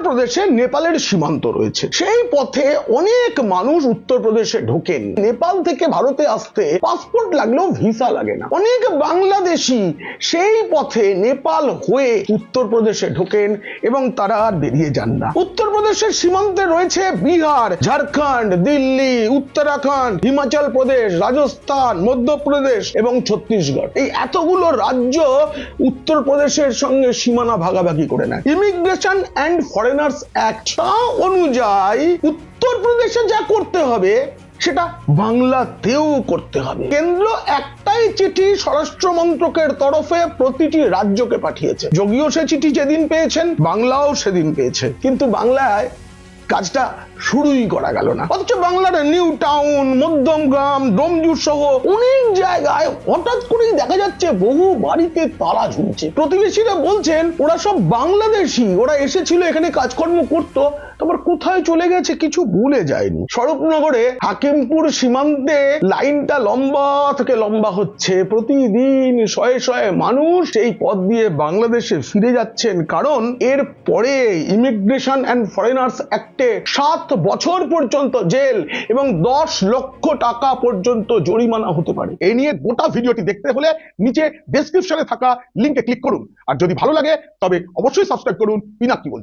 উত্তরপ্রদেশে নেপালের সীমান্ত রয়েছে, সেই পথে অনেক মানুষ উত্তরপ্রদেশে ঢোকেন। নেপাল থেকে ভারতে আসতে পাসপোর্ট লাগলেও ভিসা লাগে না। অনেক বাংলাদেশি সেই পথে নেপাল হয়ে উত্তরপ্রদেশে ঢোকেন এবং তারা আর বেরিয়ে যান না। উত্তরপ্রদেশের সীমান্তে রয়েছে বিহার, ঝাড়খণ্ড, দিল্লি, উত্তরাখণ্ড, হিমাচল প্রদেশ, রাজস্থান, মধ্যপ্রদেশ এবং ছত্তিশগড়। এই এতগুলো রাজ্য উত্তরপ্রদেশের সঙ্গে সীমানা ভাগাভাগি করে নেয়। ইমিগ্রেশন অ্যান্ড ফরেনার্স অ্যাক্ট অনুযায়ী উত্তরপ্রদেশে যা করতে হবে সেটা বাংলাতেও করতে হবে। কেন্দ্র একটাই চিঠি স্বরাষ্ট্র মন্ত্রকের তরফে প্রতিটি রাজ্যকে পাঠিয়েছে। যোগীও সে চিঠি যেদিন পেয়েছেন, বাংলাও সেদিন পেয়েছে, কিন্তু বাংলায় কাজটা শুরুই করা গেল না। অথচ বাংলার নিউ টাউন, মধ্যমগ্রাম, ডোমজুর সহ অনেক জায়গায় হঠাৎ করেই দেখা যাচ্ছে বহু বাড়িতে তালা ঝুলছে। প্রতিবেশীরা বলছেন ওরা সব বাংলাদেশি, ওরা এসেছিল এখানে কাজকর্ম করত, তারপর কোথায় চলে গেছে কিছু ভুলে যায়নি। স্বরূপনগরে হাকিমপুর সীমান্তে লাইনটা লম্বা থেকে লম্বা হচ্ছে। প্রতিদিন শয়ে শয়ে মানুষ এই পথ দিয়ে বাংলাদেশে ফিরে যাচ্ছেন, কারণ এর পরে ইমিগ্রেশন অ্যান্ড ফরেনার্স অ্যাক্টে 7 বছর পর্যন্ত জেল এবং 10 লক্ষ টাকা পর্যন্ত জরিমানা হতে পারে। এই নিয়ে গোটা ভিডিওটি দেখতে হলে নিচে ডেসক্রিপশনে থাকা লিংকে ক্লিক করুন। আর যদি ভালো লাগে তবে অবশ্যই সাবস্ক্রাইব করুন। পিনাক কি বলছে।